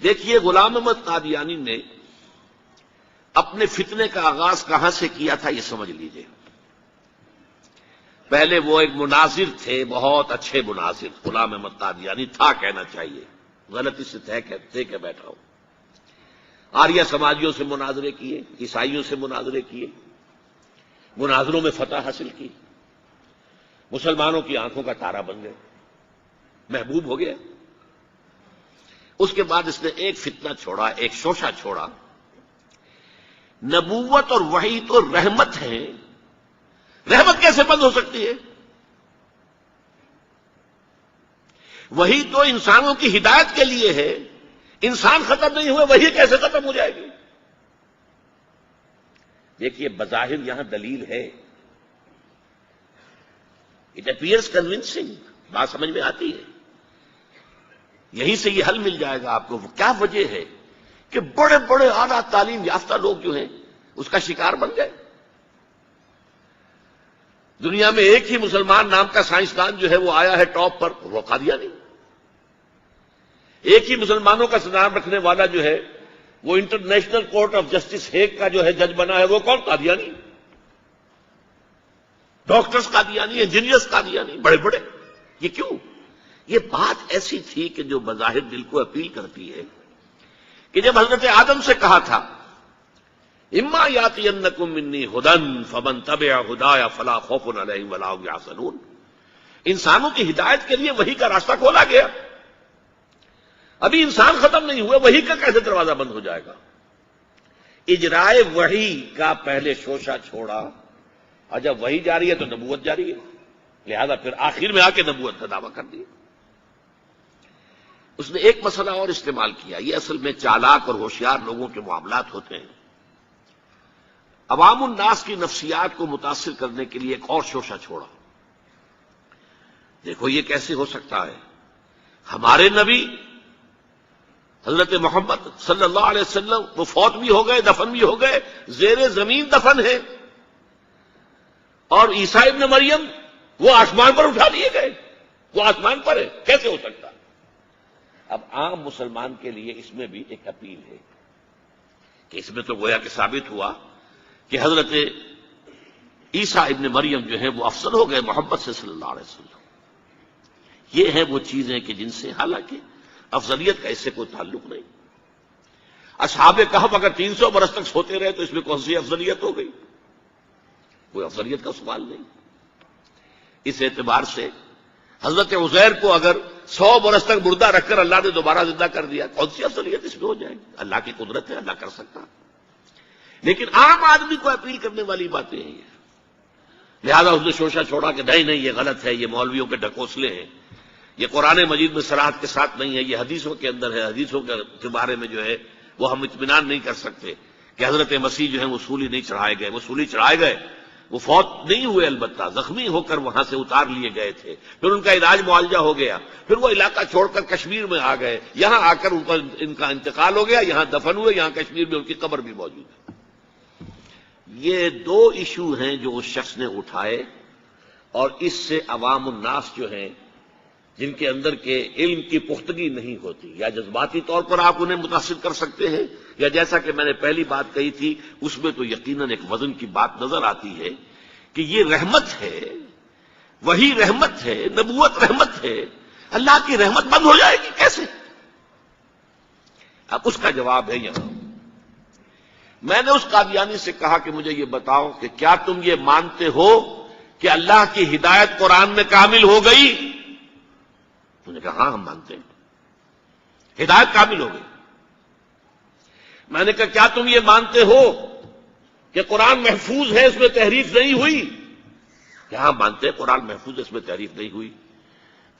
دیکھیے غلام احمد قادیانی نے اپنے فتنے کا آغاز کہاں سے کیا تھا یہ سمجھ لیجئے۔ پہلے وہ ایک مناظر تھے، بہت اچھے مناظر، غلام احمد قادیانی تھا کہنا چاہیے، غلطی سے طے کے بیٹھا ہوں۔ آریہ سماجیوں سے مناظرے کیے، عیسائیوں سے مناظرے کیے، مناظروں میں فتح حاصل کی، مسلمانوں کی آنکھوں کا تارا بن گئے، محبوب ہو گیا۔ اس کے بعد اس نے ایک فتنہ چھوڑا، ایک شوشہ چھوڑا، نبوت اور وحی تو رحمت ہے، رحمت کیسے بند ہو سکتی ہے؟ وحی تو انسانوں کی ہدایت کے لیے ہے، انسان ختم نہیں ہوئے وحی کیسے ختم ہو جائے گی؟ دیکھیے بظاہر یہاں دلیل ہے، اٹ اپیئرس کنونسنگ، بات سمجھ میں آتی ہے، یہیں سے یہ حل مل جائے گا آپ کو۔ کیا وجہ ہے کہ بڑے بڑے اعلیٰ تعلیم یافتہ لوگ جو ہیں اس کا شکار بن گئے؟ دنیا میں ایک ہی مسلمان نام کا سائنسدان جو ہے وہ آیا ہے ٹاپ پر، وہ قادیانی۔ ایک ہی مسلمانوں کا نام رکھنے والا جو ہے وہ international court of justice Hague کا جو ہے جج بنا ہے، وہ کون؟ قادیانی۔ ڈاکٹرز قادیانی، انجینئرز قادیانی، بڑے بڑے۔ یہ کیوں؟ یہ بات ایسی تھی کہ جو بظاہر دل کو اپیل کرتی ہے کہ جب حضرت آدم سے کہا تھا اما یاتینکم منی ھدی فمن تبع ھدای فلا خوف علیہم ولا هم یحزنون، انسانوں کی ہدایت کے لیے وحی کا راستہ کھولا گیا، ابھی انسان ختم نہیں ہوئے، وحی کا کیسے دروازہ بند ہو جائے گا؟ اجرائے وحی کا پہلے شوشہ چھوڑا، اور جب وحی جاری ہے تو نبوت جاری ہے، لہذا پھر آخر میں آ کے نبوت کا دعویٰ کر دیا۔ اس نے ایک مسئلہ اور استعمال کیا، یہ اصل میں چالاک اور ہوشیار لوگوں کے معاملات ہوتے ہیں۔ عوام الناس کی نفسیات کو متاثر کرنے کے لیے ایک اور شوشہ چھوڑا۔ دیکھو یہ کیسے ہو سکتا ہے، ہمارے نبی حضرت محمد صلی اللہ علیہ وسلم وہ فوت بھی ہو گئے، دفن بھی ہو گئے، زیر زمین دفن ہے، اور عیسیٰ ابن مریم وہ آسمان پر اٹھا لیے گئے، وہ آسمان پر ہے، کیسے ہو سکتا؟ اب عام مسلمان کے لیے اس میں بھی ایک اپیل ہے کہ اس میں تو گویا کہ ثابت ہوا کہ حضرت عیسیٰ ابن مریم جو ہے وہ افضل ہو گئے محمد سے صلی اللہ علیہ وسلم۔ یہ ہیں وہ چیزیں کہ جن سے حالانکہ افضلیت کا اس سے کوئی تعلق نہیں۔ اصحاب کہف اگر 300 برس تک سوتے رہے تو اس میں کون سی افضلیت ہو گئی؟ کوئی افضلیت کا سوال نہیں۔ اس اعتبار سے حضرت عزیر کو اگر 100 برس تک مردہ رکھ کر اللہ نے دوبارہ زندہ کر دیا، کون سی افضلیت اس میں ہو جائے گی؟ اللہ کی قدرت ہے، اللہ کر سکتا۔ لیکن عام آدمی کو اپیل کرنے والی باتیں ہیں یہ، لہذا اس نے شوشہ چھوڑا کہ نہیں یہ غلط ہے، یہ مولویوں کے ڈھکوسلے ہیں، یہ قرآن مجید میں صراحت کے ساتھ نہیں ہے، یہ حدیثوں کے اندر ہے، حدیثوں کے بارے میں جو ہے وہ ہم اطمینان نہیں کر سکتے کہ حضرت مسیح جو ہے وہ سولی نہیں چڑھائے گئے، وہ سولی چڑھائے گئے، وہ فوت نہیں ہوئے، البتہ زخمی ہو کر وہاں سے اتار لیے گئے تھے، پھر ان کا علاج معالجہ ہو گیا، پھر وہ علاقہ چھوڑ کر کشمیر میں آ گئے، یہاں آ کر ان کا انتقال ہو گیا، یہاں دفن ہوئے، یہاں کشمیر میں ان کی قبر بھی موجود ہے۔ یہ دو ایشو ہیں جو اس شخص نے اٹھائے، اور اس سے عوام الناس جو ہیں جن کے اندر کے علم کی پختگی نہیں ہوتی، یا جذباتی طور پر آپ انہیں متاثر کر سکتے ہیں، یا جیسا کہ میں نے پہلی بات کہی تھی اس میں تو یقیناً ایک وزن کی بات نظر آتی ہے کہ یہ رحمت ہے، وہی رحمت ہے، نبوت رحمت ہے، اللہ کی رحمت بند ہو جائے گی کیسے؟ اب اس کا جواب ہے یہاں۔ میں نے اس قادیانی سے کہا کہ مجھے یہ بتاؤ کہ کیا تم یہ مانتے ہو کہ اللہ کی ہدایت قرآن میں کامل ہو گئی؟ انہوں نے کہا ہاں ہم مانتے ہیں، ہدایت کامل ہو گئی۔ میں نے کہا کیا تم یہ مانتے ہو کہ قرآن محفوظ ہے، اس میں تحریف نہیں ہوئی؟ کہ ہاں مانتے ہیں قرآن محفوظ ہے، اس میں تحریف نہیں ہوئی۔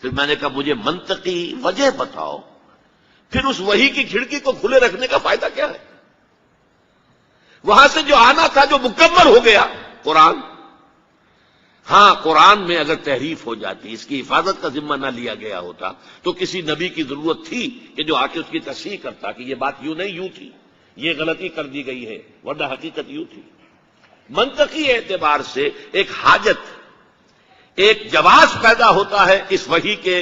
پھر میں نے کہا مجھے منطقی وجہ بتاؤ، پھر اس وحی کی کھڑکی کو کھلے رکھنے کا فائدہ کیا ہے؟ وہاں سے جو آنا تھا جو مکمل ہو گیا قرآن۔ ہاں قرآن میں اگر تحریف ہو جاتی، اس کی حفاظت کا ذمہ نہ لیا گیا ہوتا تو کسی نبی کی ضرورت تھی کہ جو آ کے اس کی تصحیح کرتا کہ یہ بات یوں نہیں یوں تھی، یہ غلطی کر دی گئی ہے، ورنہ حقیقت یوں تھی۔ منطقی اعتبار سے ایک حاجت، ایک جواز پیدا ہوتا ہے اس وحی کے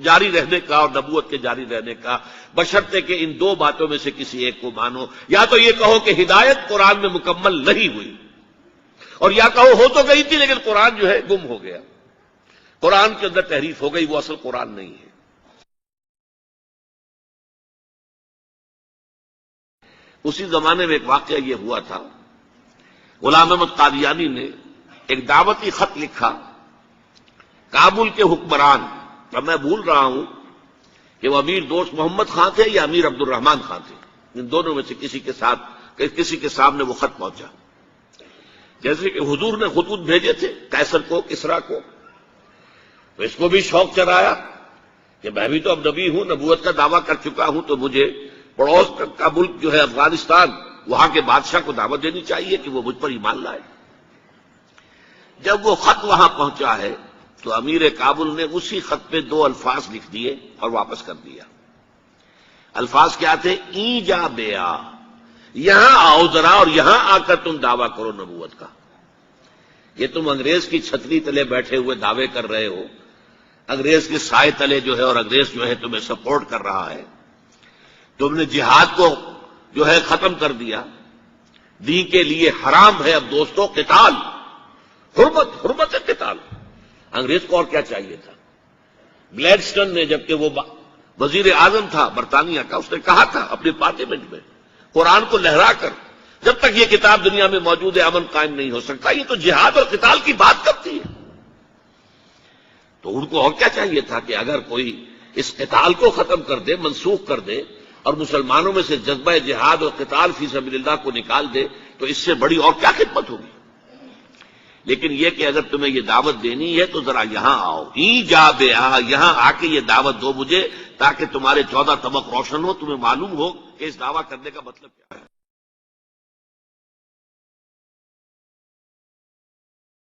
جاری رہنے کا اور نبوت کے جاری رہنے کا، بشرطے کہ ان دو باتوں میں سے کسی ایک کو مانو. یا تو یہ کہو کہ ہدایت قرآن میں مکمل نہیں ہوئی، اور یا کہو ہو تو گئی تھی لیکن قرآن جو ہے گم ہو گیا، قرآن کے اندر تحریف ہو گئی، وہ اصل قرآن نہیں ہے. اسی زمانے میں ایک واقعہ یہ ہوا تھا، غلام احمد قادیانی نے ایک دعوتی خط لکھا کابل کے حکمران، اب میں بھول رہا ہوں کہ وہ امیر دوست محمد خان تھے یا امیر عبد الرحمان خان تھے، ان دونوں میں سے کسی کے سامنے وہ خط پہنچا. جیسے کہ حضور نے خطوط بھیجے تھے قیصر کو، کسریٰ کو، تو اس کو بھی شوق چڑھایا کہ میں بھی تو اب نبی ہوں، نبوت کا دعویٰ کر چکا ہوں، تو مجھے پڑوس کا ملک جو ہے افغانستان، وہاں کے بادشاہ کو دعوت دینی چاہیے کہ وہ مجھ پر ایمان لائے. جب وہ خط وہاں پہنچا ہے تو امیر کابل نے اسی خط پہ 2 الفاظ لکھ دیے اور واپس کر دیا. الفاظ کیا تھے؟ ای جا بیا، یہاں آؤ ذرا اور یہاں آ کر تم دعویٰ کرو نبوت کا. یہ تم انگریز کی چھتری تلے بیٹھے ہوئے دعوے کر رہے ہو، انگریز کے سائے تلے جو ہے، اور انگریز جو ہے تمہیں سپورٹ کر رہا ہے. تم نے جہاد کو جو ہے ختم کر دیا، دین کے لیے حرام ہے اب دوستوں قتال، حرمت قتال. انگریز کو اور کیا چاہیے تھا؟ گلیڈسٹن نے، جبکہ وہ وزیر اعظم تھا برطانیہ کا، اس نے کہا تھا اپنے پارلیمنٹ میں، قرآن کو لہرا کر، جب تک یہ کتاب دنیا میں موجود ہے امن قائم نہیں ہو سکتا. یہ تو جہاد اور قتال کی بات کرتی ہے. تو ان کو اور کیا چاہیے تھا کہ اگر کوئی اس قتال کو ختم کر دے، منسوخ کر دے، اور مسلمانوں میں سے جذبہ جہاد اور قتال فی سبیل اللہ کو نکال دے، تو اس سے بڑی اور کیا خدمت ہوگی. لیکن یہ کہ اگر تمہیں یہ دعوت دینی ہے تو ذرا یہاں آؤ، ای جا بے آ، یہاں آ کے یہ دعوت دو مجھے، تاکہ تمہارے 14 طبق روشن ہو، تمہیں معلوم ہو کہ اس دعویٰ کرنے کا مطلب کیا ہے.